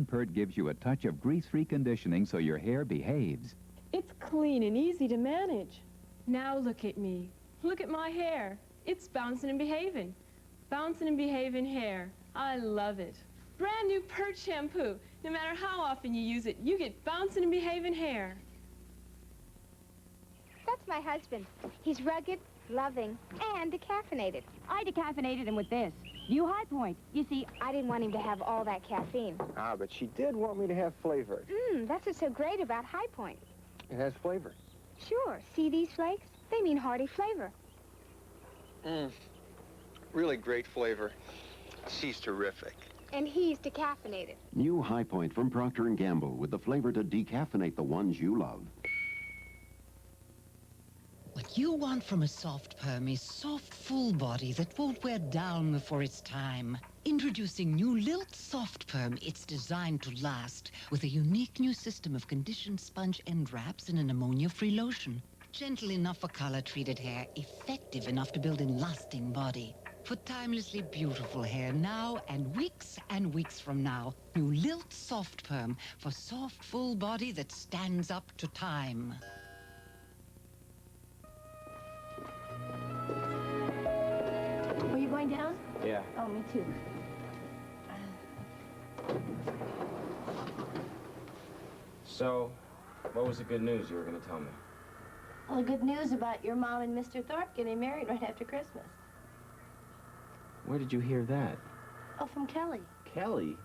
Pert gives you a touch of grease-free conditioning so your hair behaves. It's clean and easy to manage. Now look at me. Look at my hair. It's bouncing and behaving. Bouncing and behaving hair. I love it. Brand new Pert shampoo. No matter how often you use it, you get bouncing and behaving hair. That's my husband. He's rugged, loving, and decaffeinated. I decaffeinated him with this. New High Point. You see, I didn't want him to have all that caffeine. Ah, but she did want me to have flavor. That's what's so great about High Point. It has flavor. Sure. See these flakes? They mean hearty flavor. Really great flavor. She's terrific. And he's decaffeinated. New High Point from Procter & Gamble with the flavor to decaffeinate the ones you love. What you want from a soft perm is soft, full body that won't wear down before it's time. Introducing new Lilt Soft Perm. It's designed to last with a unique new system of conditioned sponge end wraps and an ammonia-free lotion. Gentle enough for color-treated hair, effective enough to build a lasting body. For timelessly beautiful hair now and weeks from now. New Lilt Soft Perm for soft, full body that stands up to time. were you going down? Yeah. Oh, me too. So, what was the good news you were going to tell me? Well, the good news about your mom and Mr. Thorpe getting married right after Christmas. Where did you hear that? Oh, from Kelly. Kelly?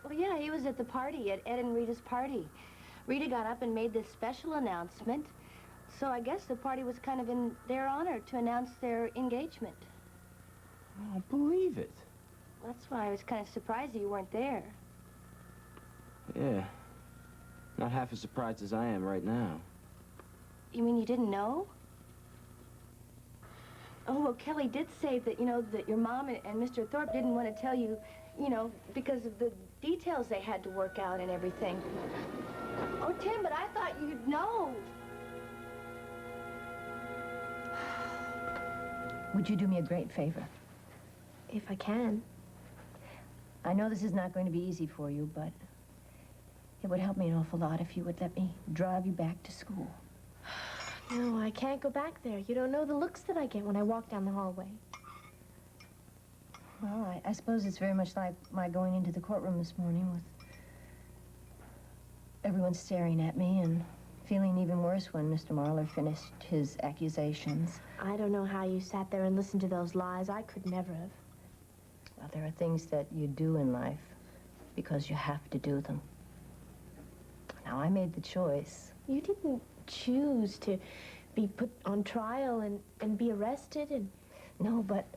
Well, yeah, he was at the party, at Ed and Rita's party. Rita got up and made this special announcement. So I guess the party was kind of in their honor to announce their engagement. I don't believe it. That's why I was kind of surprised that you weren't there. Yeah. Not half as surprised as I am right now. You mean you didn't know? Oh, well, Kelly did say that, you know, that your mom and Mr. Thorpe didn't want to tell you, you know, because of the details they had to work out and everything. Oh, Tim, but I thought you'd know. Would you do me a great favor? If I can. I know this is not going to be easy for you, but it would help me an awful lot if you would let me drive you back to school. No, I can't go back there. You don't know the looks that I get when I walk down the hallway. Well, I suppose it's very much like my going into the courtroom this morning with everyone staring at me and feeling even worse when Mr. Marler finished his accusations. I don't know how you sat there and listened to those lies. I could never have. Well, there are things that you do in life because you have to do them. Now, I made the choice. You didn't choose to be put on trial and be arrested and... No, but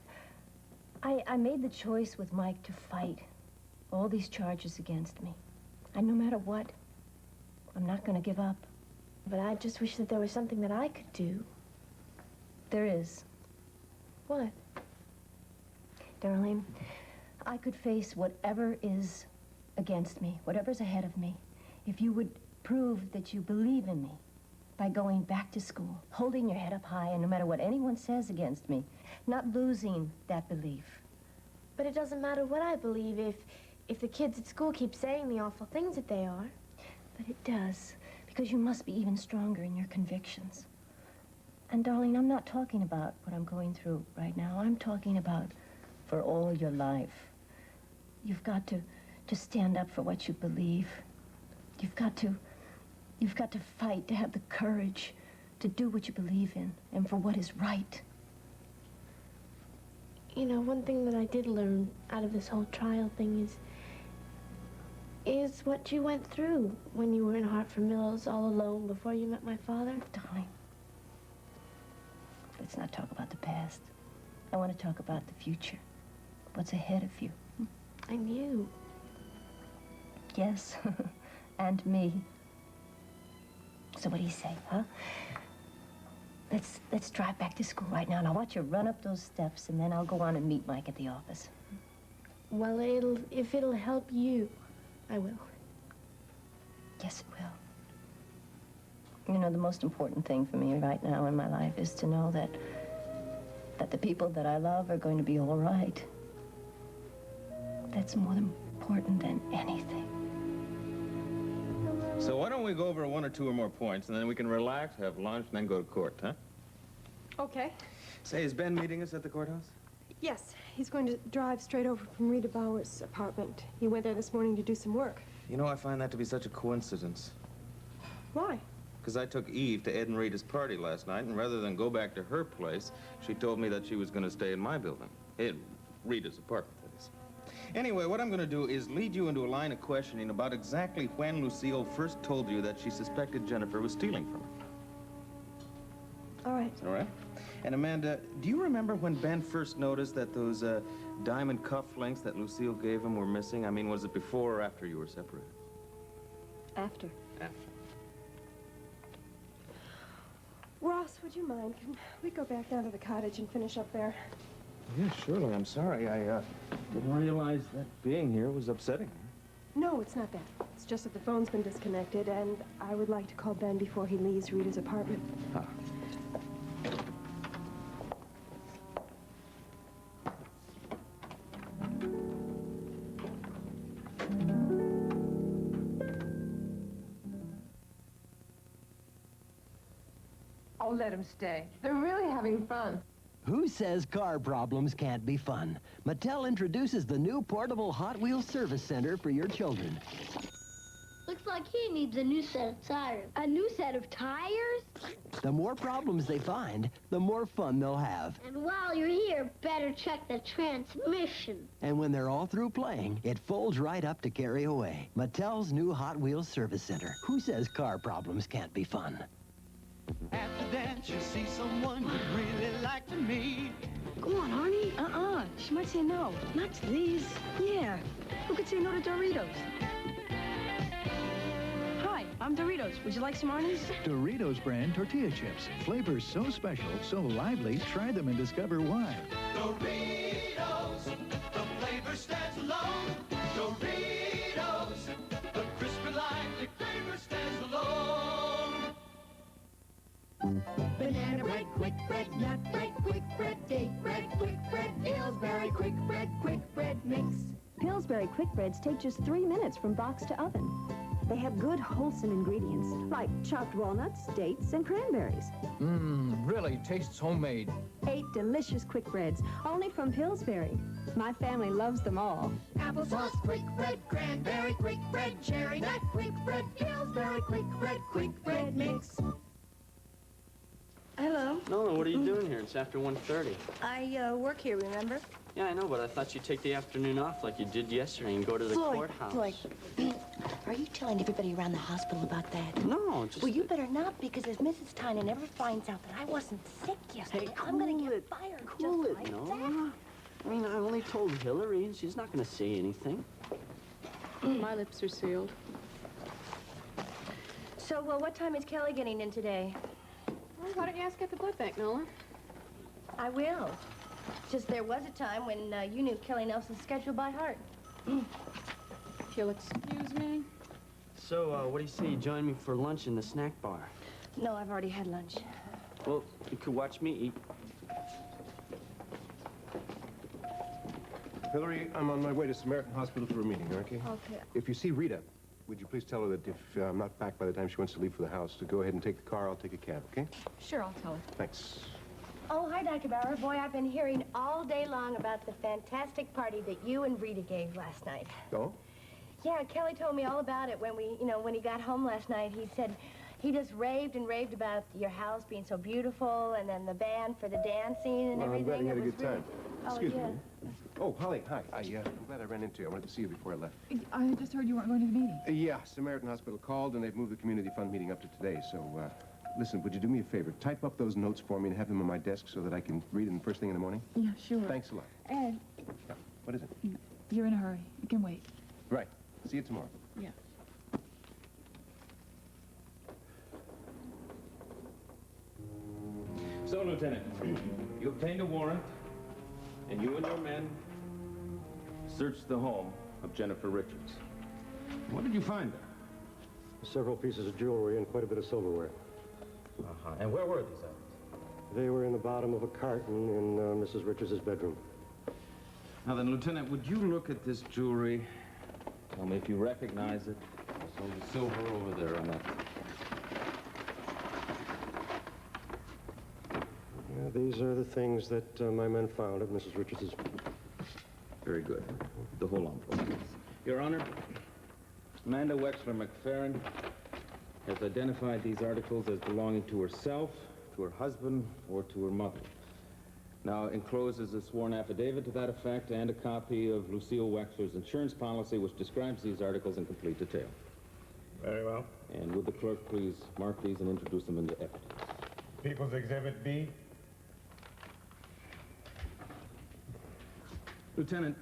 I made the choice with Mike to fight all these charges against me. And no matter what, I'm not going to give up. But I just wish that there was something that I could do. There is. What? Darling, I could face whatever is against me, whatever's ahead of me, if you would prove that you believe in me by going back to school, holding your head up high, and no matter what anyone says against me, not losing that belief. But it doesn't matter what I believe if the kids at school keep saying the awful things that they are. But it does, because you must be even stronger in your convictions. And, darling, I'm not talking about what I'm going through right now. I'm talking about for all your life. You've got to stand up for what you believe. You've got to fight, to have the courage to do what you believe in and for what is right. You know, one thing that I did learn out of this whole trial thing is what you went through when you were in Hartford Mills all alone before you met my father. Darling, let's not talk about the past. I want to talk about the future. What's ahead of you? And you. Yes, and me. So what do you say, huh? Let's drive back to school right now. Now watch you run up those steps, and then I'll go on and meet Mike at the office. Well, if it'll help you, I will. Yes, it will. You know, the most important thing for me right now in my life is to know that the people that I love are going to be all right. That's more important than anything. So why don't we go over one or two or more points, and then we can relax, have lunch, and then go to court, huh? Okay. Say, is Ben meeting us at the courthouse? Yes, he's going to drive straight over from Rita Bauer's apartment. He went there this morning to do some work. You know, I find that to be such a coincidence. Why? Because I took Eve to Ed and Rita's party last night, and rather than go back to her place, she told me that she was going to stay in my building. In Rita's apartment, that is. Anyway, what I'm going to do is lead you into a line of questioning about exactly when Lucille first told you that she suspected Jennifer was stealing from her. All right. All right? And Amanda, do you remember when Ben first noticed that those diamond cufflinks that Lucille gave him were missing? I mean, was it before or after you were separated? After. After. Ross, would you mind? Can we go back down to the cottage and finish up there? Yeah, surely. I'm sorry. I didn't realize that being here was upsetting you. No, it's not that. It's just that the phone's been disconnected, and I would like to call Ben before he leaves Rita's apartment. Huh. Oh, let them stay. They're really having fun. Who says car problems can't be fun? Mattel introduces the new portable Hot Wheels service center for your children. Looks like he needs a new set of tires. A new set of tires? The more problems they find, the more fun they'll have. And while you're here, better check the transmission. And when they're all through playing, it folds right up to carry away. Mattel's new Hot Wheels service center. Who says car problems can't be fun? After that, you see someone you'd really like to meet. Go on, Arnie. She might say no. Not to these. Yeah. Who could say no to Doritos? Hi, I'm Doritos. Would you like some Arnie's? Doritos brand tortilla chips. Flavors so special, so lively, try them and discover why. Doritos, the flavor stands alone. Doritos, the crispy, lively flavor stands alone. Banana bread, quick bread, nut bread, quick bread, date bread, quick bread, Pillsbury quick bread mix. Pillsbury quick breads take just 3 minutes from box to oven. They have good, wholesome ingredients like chopped walnuts, dates, and cranberries. Really tastes homemade. 8 delicious quick breads, only from Pillsbury. My family loves them all. Applesauce quick bread, cranberry quick bread, cherry nut quick bread, Pillsbury quick bread mix. Hello. Nolan, what are you doing here? It's after 1:30. I work here, remember? Yeah, I know, but I thought you'd take the afternoon off like you did yesterday and go to the courthouse. Floyd, are you telling everybody around the hospital about that? No, just... Well, you better not, because if Mrs. Tynan ever finds out that I wasn't sick yesterday, I'm going to get fired Cool just it, like Nolan. I mean, I only told Hillary, and she's not going to say anything. My lips are sealed. So, what time is Kelly getting in today? Well, why don't you ask at the blood bank, Nolan? I will. Just there was a time when you knew Kelly Nelson's schedule by heart. If you'll excuse me. So, what do you say you join me for lunch in the snack bar? No, I've already had lunch. Well, you could watch me eat. Hillary, I'm on my way to Samaritan Hospital for a meeting, okay? Okay. If you see Rita, would you please tell her that if I'm not back by the time she wants to leave for the house, to go ahead and take the car, I'll take a cab, okay? Sure, I'll tell her. Thanks. Oh, hi, Dr. Bauer. Boy, I've been hearing all day long about the fantastic party that you and Rita gave last night. Oh? Yeah, Kelly told me all about it when when he got home last night. He said he just raved and raved about your house being so beautiful, and then the band for the dancing and Well, I'm everything. glad you had a It was good time. Oh, Excuse yeah. me. Oh, Holly, hi. I'm glad I ran into you. I wanted to see you before I left. I just heard you weren't going to the meeting. Yeah, Samaritan Hospital called, and they've moved the community fund meeting up to today. So, listen, would you do me a favor? Type up those notes for me and have them on my desk so that I can read them first thing in the morning? Yeah, sure. Thanks a lot. Ed, Yeah. What is it? you're in a hurry. You can wait. Right. See you tomorrow. Yeah. So, Lieutenant, you obtained a warrant, and you and your men searched the home of Jennifer Richards. What did you find there? Several pieces of jewelry and quite a bit of silverware. And where were these items? They were in the bottom of a carton in Mrs. Richards' bedroom. Now then, Lieutenant, would you look at this jewelry? Tell me if you recognize it. Oh, the silver over there on that. Yeah, these are the things that my men found at Mrs. Richards's. Very good. The whole envelope. Your Honor, Amanda Wexler McFerrin has identified these articles as belonging to herself, to her husband, or to her mother. Now, enclosed is a sworn affidavit to that effect and a copy of Lucille Wexler's insurance policy, which describes these articles in complete detail. Very well. And would the clerk please mark these and introduce them into evidence? People's Exhibit B. Lieutenant,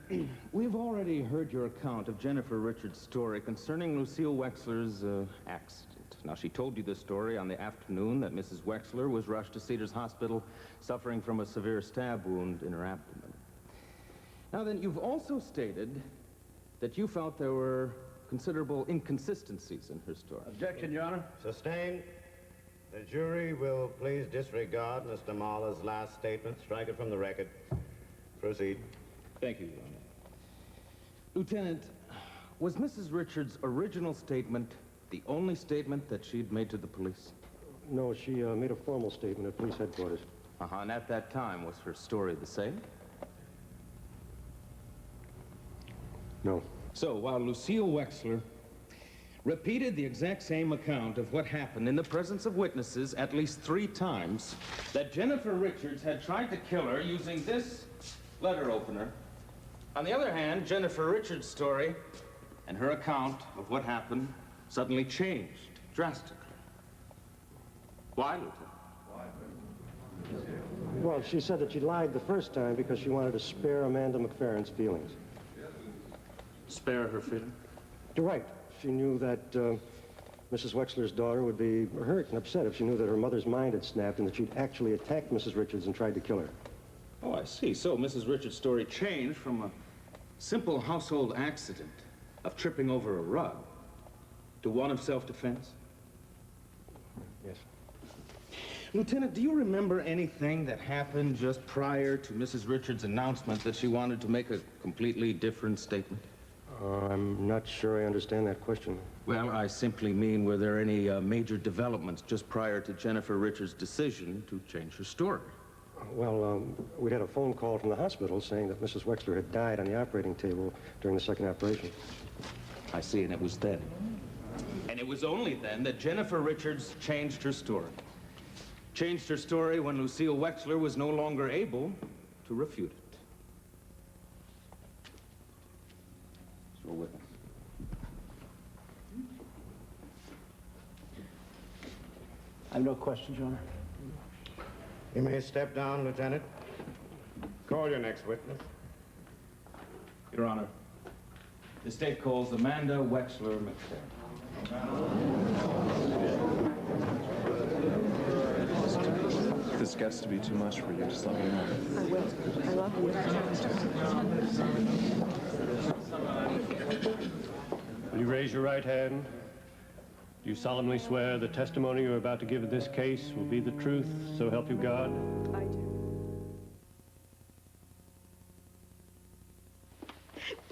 we've already heard your account of Jennifer Richards' story concerning Lucille Wexler's accident. Now, she told you this story on the afternoon that Mrs. Wexler was rushed to Cedars Hospital suffering from a severe stab wound in her abdomen. Now then, you've also stated that you felt there were considerable inconsistencies in her story. Objection, Your Honor. Sustained. The jury will please disregard Mr. Mahler's last statement. Strike it from the record. Proceed. Thank you, Your Honor. Lieutenant, was Mrs. Richards' original statement the only statement that she'd made to the police? No, she made a formal statement at police headquarters. And at that time, was her story the same? No. So, while Lucille Wexler repeated the exact same account of what happened in the presence of witnesses at least 3 times, that Jennifer Richards had tried to kill her using this letter opener. On the other hand, Jennifer Richards' story and her account of what happened suddenly changed drastically. Why, Lieutenant? Well, she said that she lied the first time because she wanted to spare Amanda McFerrin's feelings. Spare her feelings? You're right. She knew that Mrs. Wexler's daughter would be hurt and upset if she knew that her mother's mind had snapped and that she'd actually attacked Mrs. Richards and tried to kill her. Oh, I see. So Mrs. Richards' story changed from a simple household accident of tripping over a rug to one of self-defense? Yes. Lieutenant, do you remember anything that happened just prior to Mrs. Richards' announcement that she wanted to make a completely different statement? I'm not sure I understand that question. Well, I simply mean, were there any major developments just prior to Jennifer Richards' decision to change her story? Well, we'd had a phone call from the hospital saying that Mrs. Wexler had died on the operating table during the second operation. I see, and it was then. And it was only then that Jennifer Richards changed her story. Changed her story when Lucille Wexler was no longer able to refute it. So witness. I have no questions, Your Honor. You may step down, Lieutenant. Call your next witness. Your Honor, the state calls Amanda Wexler McFerrin. This gets to be too much for you. Just let me know. I will. I love you. Will you raise your right hand? Do you solemnly swear the testimony you're about to give in this case will be the truth, so help you God? I do.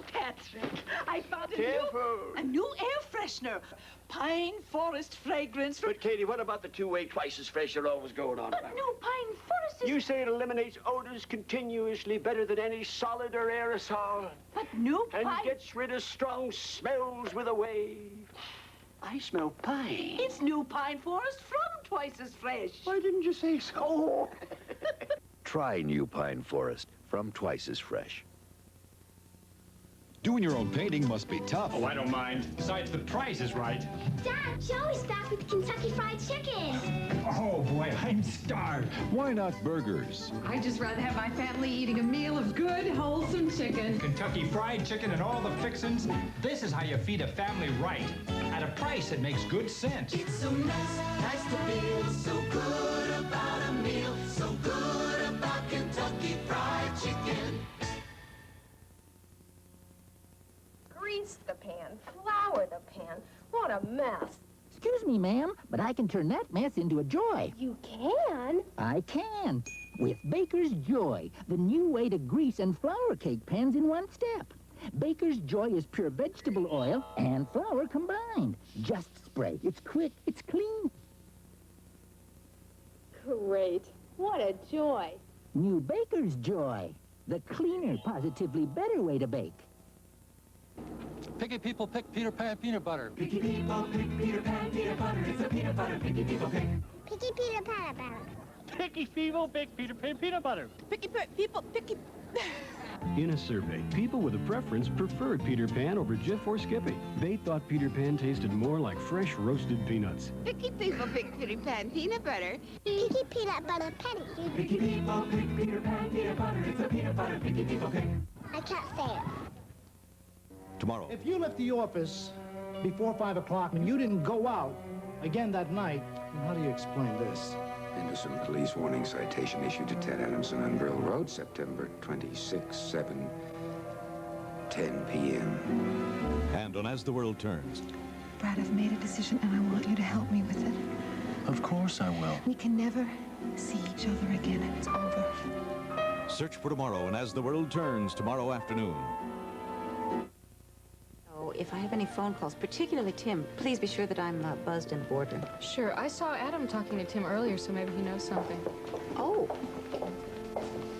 Patrick, I found a new air freshener. Pine forest fragrance. But, Katie, what about the two-way twice as fresh you're always going on But about? new pine forest is... You say it eliminates odors continuously better than any solid or aerosol. But new And pine... gets rid of strong smells with a wave. I smell pine. It's new pine forest from Twice as Fresh. Why didn't you say so? Try new pine forest from Twice as Fresh. Doing your own painting must be tough. Oh, I don't mind. Besides, the price is right. Dad, Joey's back with Kentucky Fried Chicken. Oh, boy, I'm starved. Why not burgers? I'd just rather have my family eating a meal of good, wholesome chicken. Kentucky Fried Chicken and all the fixins. This is how you feed a family right. At a price that makes good sense. It's so nice to feel so good about a meal, so good about Kentucky Fried Chicken. Grease the pan, flour the pan. What a mess. Excuse me, ma'am, but I can turn that mess into a joy. You can? I can. With Baker's Joy, the new way to grease and flour cake pans in one step. Baker's Joy is pure vegetable oil and flour combined. Just spray. It's quick. It's clean. Great. What a joy. New Baker's Joy. The cleaner, positively better way to bake. Picky people pick Peter Pan peanut butter. Picky people pick Peter Pan peanut butter. It's a peanut butter picky people pick. Picky Peter Pan butter. Picky people pick Peter Pan peanut butter. Picky people, picky... In a survey, people with a preference preferred Peter Pan over Jif or Skippy. They thought Peter Pan tasted more like fresh roasted peanuts. Picky people pick Peter Pan peanut butter. Picky peanut butter penny. Picky people pick Peter Pan peanut butter. It's a peanut butter picky people pick. I can't say it. Tomorrow. If you left the office before 5 o'clock and you didn't go out again that night, then how do you explain this? Anderson police warning citation issued to Ted Adamson on Brill Road, September 26, 7:10 p.m. And on As the World Turns. Brad, I've made a decision, and I want you to help me with it. Of course I will. We can never see each other again, and it's over. Search for tomorrow and As the World Turns tomorrow afternoon. If I have any phone calls, particularly Tim, please be sure that I'm buzzed in the boardroom. Sure. I saw Adam talking to Tim earlier, so maybe he knows something. Oh.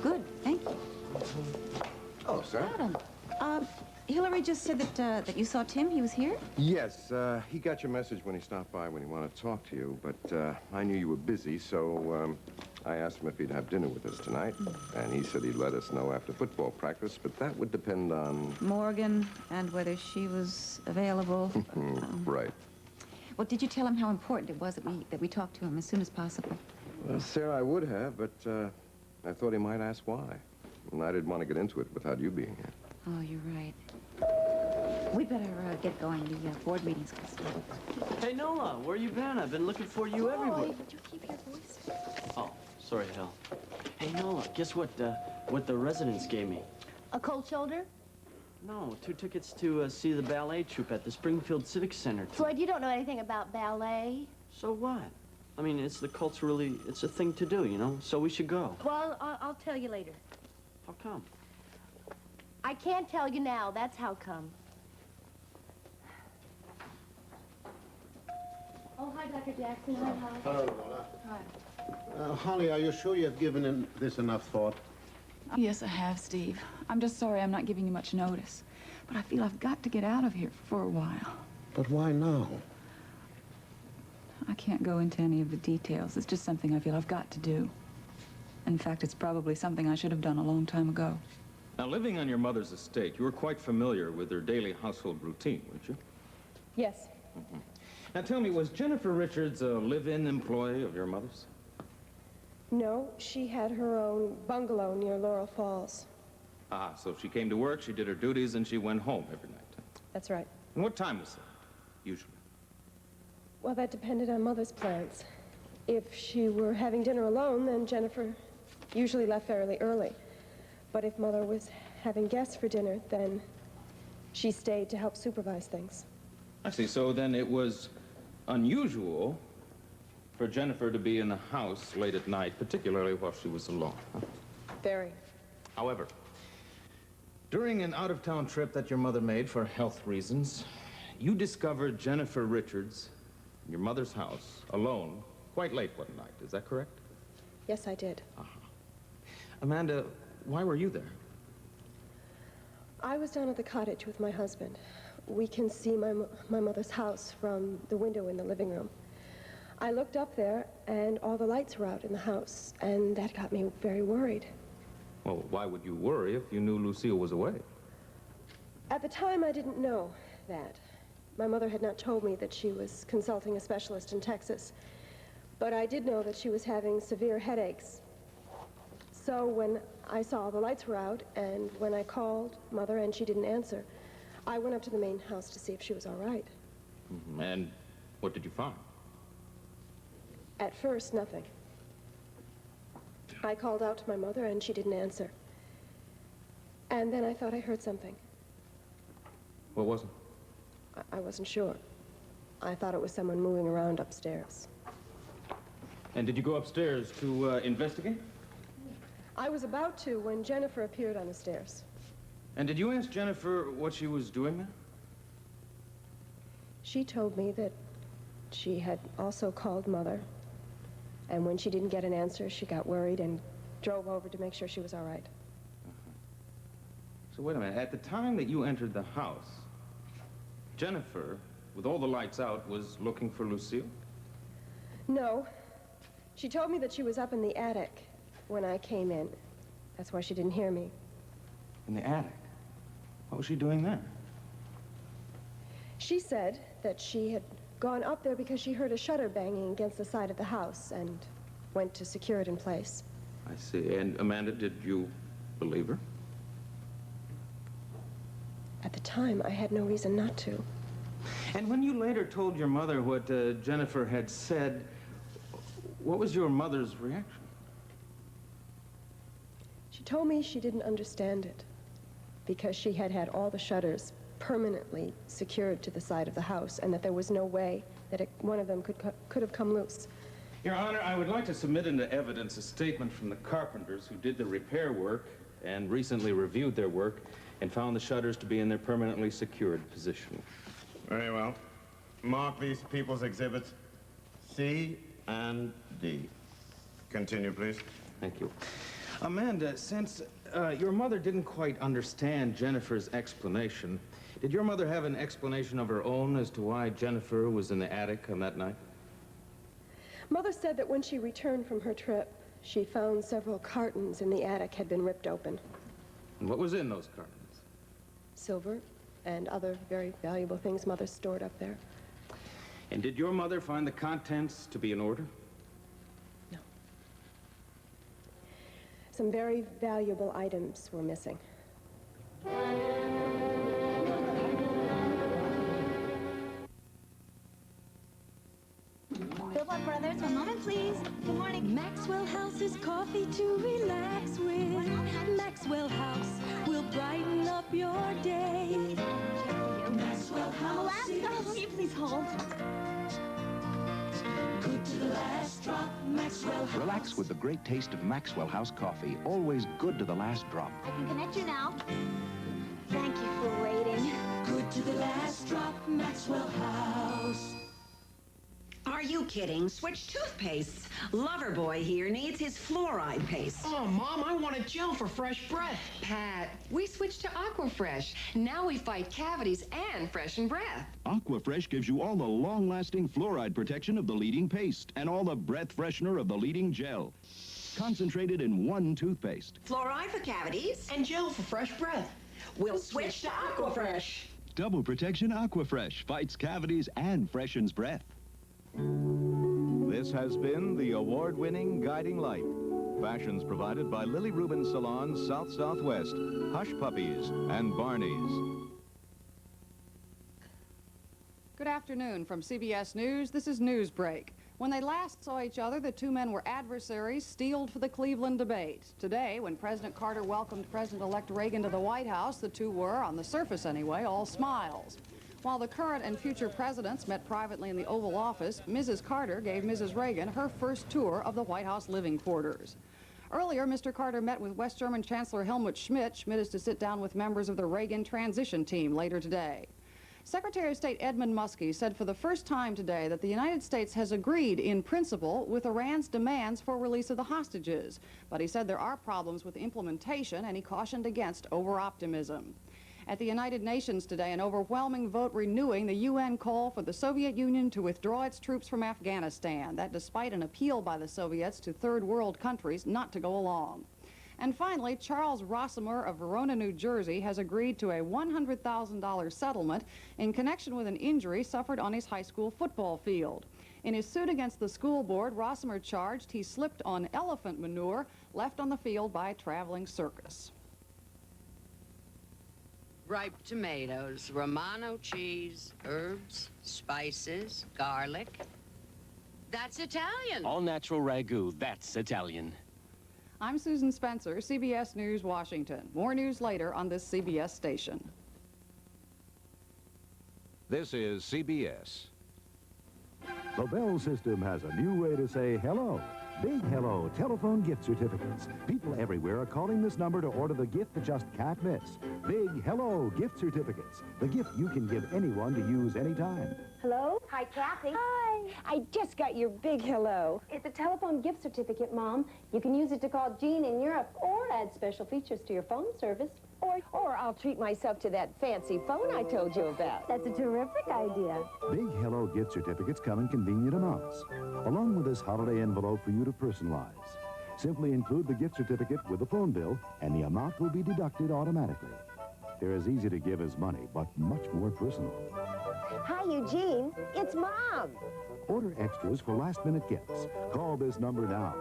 Good. Thank you. Oh, sir. Adam, Hillary just said that you saw Tim. He was here? Yes, he got your message when he stopped by when he wanted to talk to you, but I knew you were busy, so I asked him if he'd have dinner with us tonight, and he said he'd let us know after football practice, but that would depend on... Morgan and whether she was available. Right. Well, did you tell him how important it was that we talk to him as soon as possible? Well, Sarah, I would have, but I thought he might ask why. And I didn't want to get into it without you being here. Oh, you're right. We better get going. The board meeting's going to start. Hey, Nola, where you been? I've been looking for you everywhere. Did you keep your voice? Oh, sorry, Hal. Hey, Nola, guess what the residents gave me? A cold shoulder? No, 2 tickets to see the ballet troupe at the Springfield Civic Center. Floyd, you don't know anything about ballet. So what? I mean, it's a thing to do, you know, so we should go. Well, I'll tell you later. How come? I can't tell you now. That's how come. Oh, hi, Dr. Jackson. Hi, Holly. Hello, Lola. Hi. Holly, are you sure you've given this enough thought? Yes, I have, Steve. I'm just sorry I'm not giving you much notice. But I feel I've got to get out of here for a while. But why now? I can't go into any of the details. It's just something I feel I've got to do. In fact, it's probably something I should have done a long time ago. Now, living on your mother's estate, you were quite familiar with her daily household routine, weren't you? Yes. Now, tell me, was Jennifer Richards a live-in employee of your mother's? No, she had her own bungalow near Laurel Falls. Ah, so she came to work, she did her duties, and she went home every night. That's right. And what time was that, usually? Well, that depended on Mother's plans. If she were having dinner alone, then Jennifer usually left fairly early. But if Mother was having guests for dinner, then she stayed to help supervise things. I see. So then it was unusual for Jennifer to be in the house late at night, particularly while she was alone. Huh? Very. However, during an out-of-town trip that your mother made for health reasons, you discovered Jennifer Richards in your mother's house, alone, quite late one night. Is that correct? Yes, I did. Amanda, why were you there? I was down at the cottage with my husband. We can see my mother's house from the window in the living room. I looked up there, and all the lights were out in the house, and that got me very worried. Well, why would you worry if you knew Lucille was away? At the time, I didn't know that. My mother had not told me that she was consulting a specialist in Texas, but I did know that she was having severe headaches. So when I saw the lights were out, and when I called Mother and she didn't answer, I went up to the main house to see if she was all right. And what did you find? At first, nothing. I called out to my mother, and she didn't answer. And then I thought I heard something. What was it? I wasn't sure. I thought it was someone moving around upstairs. And did you go upstairs to investigate? I was about to when Jennifer appeared on the stairs. And did you ask Jennifer what she was doing there? She told me that she had also called Mother, and when she didn't get an answer, she got worried and drove over to make sure she was all right. So wait a minute, at the time that you entered the house, Jennifer, with all the lights out, was looking for Lucille? No. She told me that she was up in the attic when I came in. That's why she didn't hear me. In the attic? What was she doing there? She said that she had gone up there because she heard a shutter banging against the side of the house and went to secure it in place. I see. And Amanda, did you believe her? At the time, I had no reason not to. And when you later told your mother what Jennifer had said, what was your mother's reaction? She told me she didn't understand it because she had had all the shutters permanently secured to the side of the house, and that there was no way that one of them could have come loose. Your Honor, I would like to submit into evidence a statement from the carpenters who did the repair work and recently reviewed their work and found the shutters to be in their permanently secured position. Very well. Mark these people's exhibits C and D. Continue, please. Thank you. Amanda, since your mother didn't quite understand Jennifer's explanation, did your mother have an explanation of her own as to why Jennifer was in the attic on that night? Mother said that when she returned from her trip, she found several cartons in the attic had been ripped open. And what was in those cartons? Silver and other very valuable things Mother stored up there. And did your mother find the contents to be in order? No. Some very valuable items were missing. Billboard Brothers, one moment, please. Good morning. Maxwell House is coffee to relax with. Maxwell House will brighten up your day. Maxwell House. Will you please hold? Good to the last drop, Maxwell House. Relax with the great taste of Maxwell House coffee. Always good to the last drop. I can connect you now. Thank you for waiting. Good to the last drop, Maxwell House. Are you kidding? Switch toothpaste. Loverboy here needs his fluoride paste. Oh, Mom, I want a gel for fresh breath. Pat, we switched to Aquafresh. Now we fight cavities and freshen breath. Aquafresh gives you all the long-lasting fluoride protection of the leading paste and all the breath freshener of the leading gel. Concentrated in one toothpaste. Fluoride for cavities. And gel for fresh breath. We'll switch to Aquafresh. Double protection Aquafresh fights cavities and freshens breath. This has been the award-winning Guiding Light. Fashions provided by Lily Rubin Salons South Southwest, Hush Puppies, and Barney's. Good afternoon from CBS News. This is Newsbreak. When they last saw each other, the two men were adversaries, steeled for the Cleveland debate. Today, when President Carter welcomed President-Elect Reagan to the White House, the two were, on the surface anyway, all smiles. While the current and future presidents met privately in the Oval Office, Mrs. Carter gave Mrs. Reagan her first tour of the White House living quarters. Earlier, Mr. Carter met with West German Chancellor Helmut Schmidt. Schmidt is to sit down with members of the Reagan transition team later today. Secretary of State Edmund Muskie said for the first time today that the United States has agreed in principle with Iran's demands for release of the hostages. But he said there are problems with implementation, and he cautioned against over-optimism. At the United Nations today, an overwhelming vote renewing the UN call for the Soviet Union to withdraw its troops from Afghanistan. That despite an appeal by the Soviets to third world countries not to go along. And finally, Charles Rossimer of Verona, New Jersey, has agreed to a $100,000 settlement in connection with an injury suffered on his high school football field. In his suit against the school board, Rossimer charged he slipped on elephant manure left on the field by a traveling circus. Ripe tomatoes, Romano cheese, herbs, spices, garlic. That's Italian. All natural ragu, that's Italian. I'm Susan Spencer, CBS News, Washington. More news later on this CBS station. This is CBS. The Bell system has a new way to say hello. Big Hello telephone gift certificates. People everywhere are calling this number to order the gift that just can't miss. Big Hello gift certificates. The gift you can give anyone to use anytime. Hello? Hi, Kathy. Hi. I just got your big hello. It's a telephone gift certificate, Mom. You can use it to call Jean in Europe or add special features to your phone service. Or I'll treat myself to that fancy phone I told you about. That's a terrific idea. Big Hello gift certificates come in convenient amounts, along with this holiday envelope for you to personalize. Simply include the gift certificate with the phone bill, and the amount will be deducted automatically. They're as easy to give as money, but much more personal. Hi, Eugene. It's Mom. Order extras for last-minute gifts. Call this number now.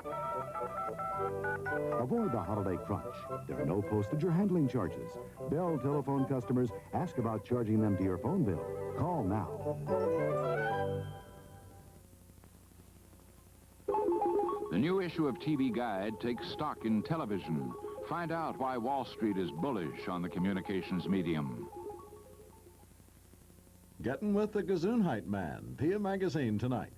Avoid the holiday crunch. There are no postage or handling charges. Bell telephone customers ask about charging them to your phone bill. Call now. The new issue of TV Guide takes stock in television. Find out why Wall Street is bullish on the communications medium. Getting with the Gesundheit Man, PM Magazine tonight.